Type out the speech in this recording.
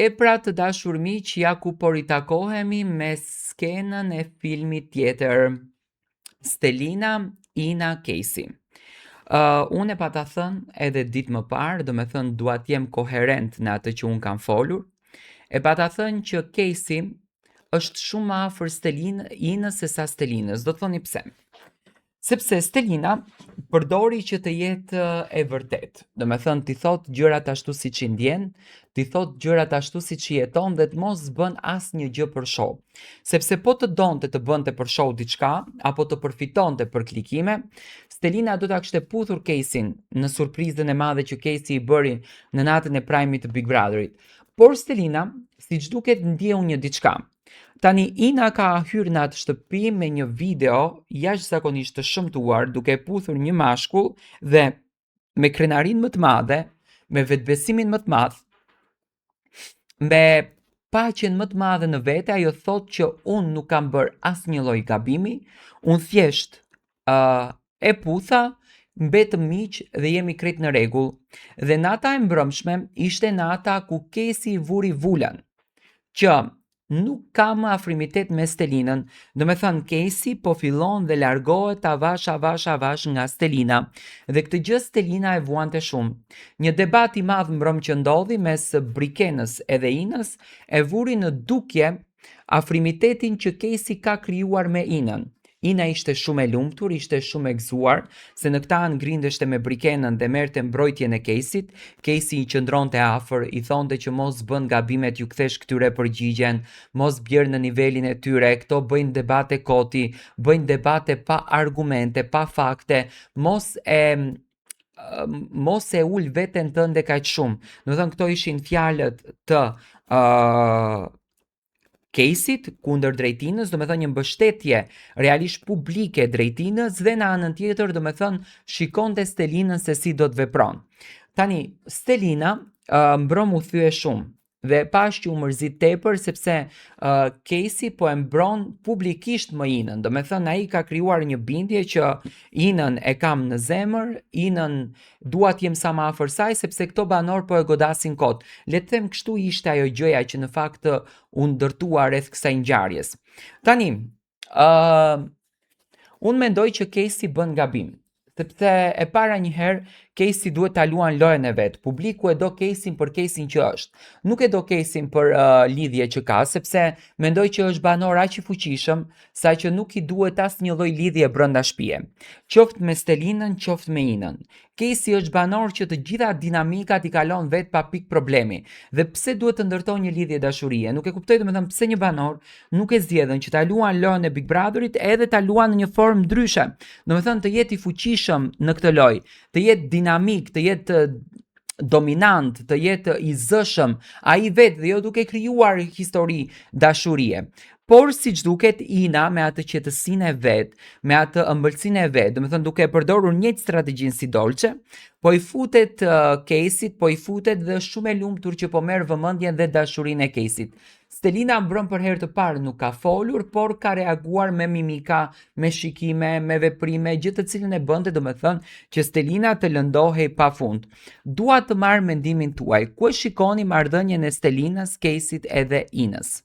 E pra të dashur miq, ja ku po ritakohemi me skenën e filmit tjetër. Stelina, Ina, Casey. Unë e pa ta thënë edhe ditë më parë, do me thënë dua të jem koherent në atë që unë kam folur. E pa ta thënë që Casey është shumë më afër Inës se sa Stelinës. Do të thoni pse? Sepse Stelina përdori që të jetë e vërtet. Do me thënë ti thot gjërat ashtu si që ndjen, ti thot gjërat ashtu si që jeton dhe të mos bën as një gjë për show. Sepse po të donte të bënte për show diçka, apo të përfitonte për klikime, Stelina do ta kishte puthur Casey në surprizën e madhe që Casey i bëri në natën e prajmit të Big Brotherit. Por Stelina, siç duket, ndjeu një diçka. Tani Ina ka hyrë në atë shtëpi me një video jashtëzakonisht të shëmtuar, duke puthur një mashkull dhe me krenarin më të madhe, me vetbesimin më të madh, me paqen më të madhe në vete, ajo thot që unë nuk kam bërë asnjë lloj gabimi, unë thjesht e putha, mbetëm miq dhe jemi krejt në rregull. Dhe nata e mbrëmshme ishte nata ku Casey vuri vulan, që nuk ka më afrimitet me Stelinën, do me thënë Casey po fillon dhe largohet avash nga Stelina, dhe këtë gjë Stelina e vuante shumë. Një debat i madh mbrëm që ndodhi mes Brikenës edhe Inës e vuri në dukje afrimitetin që Casey ka krijuar me Inën. Ina ishte shumë e lumtur, ishte shumë e gëzuar, se në këta anë grindeshte me Brikenën dhe merrte mbrojtjen e Caseyt. Casey i qëndronte afër, i thonte që mos bën gabimet, ju kthesh këtyre përgjigjen, mos bjerë në nivelin e tyre, këto bëjnë debate koti, bëjnë debate pa argumente, pa fakte, mos e ul veten tënde kaq shumë. Do të thënë këto ishin fjalët të Caseyt kundër drejtinës, do me thënë një mbështetje realisht publike drejtinës, dhe në anën tjetër do me thënë shikonte Stelinën se si do të vepron. Tani, Stelina mbron u thye shumë dhe pash që u mërzit tepër sepse Casey po e mbron publikisht më Inën. Do me thënë ai ka krijuar një bindje që Inën e kam në zemër, Inën dua të jem sa më afër saj sepse këto banor po e godasin kot. Le të them kështu ishte ajo gjëja që në fakt u ndërtua rreth kësaj ngjarjes. Tani, unë mendoj që Casey bën gabim, sepse e para një herë Casey duhet ta luan lojën e vet. Publiku e do Casey për Casey që është. Nuk e do Casey për lidhje që ka, sepse mendoj që është banor aq i fuqishëm sa që nuk i duhet asnjë lloj lidhje brenda shtëpie. Qoftë me Stelinën, qoftë me Inën. Casey është banor që të gjitha dinamikat i kalon vet pa pik problemi. Dhe pse duhet të ndërtojë një lidhje dashurie? Nuk e kuptoj, domethënë pse një banor nuk e zgjedhën që ta luan lojën e Big Brotherit edhe ta luan në një formë ndryshe. Domethënë të jetë i fuqishëm në këtë lojë, të jetë dinamik, të jetë dominant, të jetë i zëshëm, ai vetë dhe jo duke krijuar histori dashurie. Por siç duket Ina me atë qetësinë e vet, me atë ëmbëlsinë e vet, domethënë duke përdorur njëjtë strategjinë si Dolce, po i futet Caseyt, po i futet dhe është shumë e lumtur që po merr vëmendjen dhe dashurinë e Caseyt. Stelina mbrëm për herë të parë nuk ka folur, por ka reaguar me mimika, me shikime, me veprime, gjë të cilën e bënte, domethënë që Stelina të lëndohej pafund. Dua të marr mendimin tuaj. Ku e shikoni marrëdhënien e Stelinës, Caseyt edhe Inës?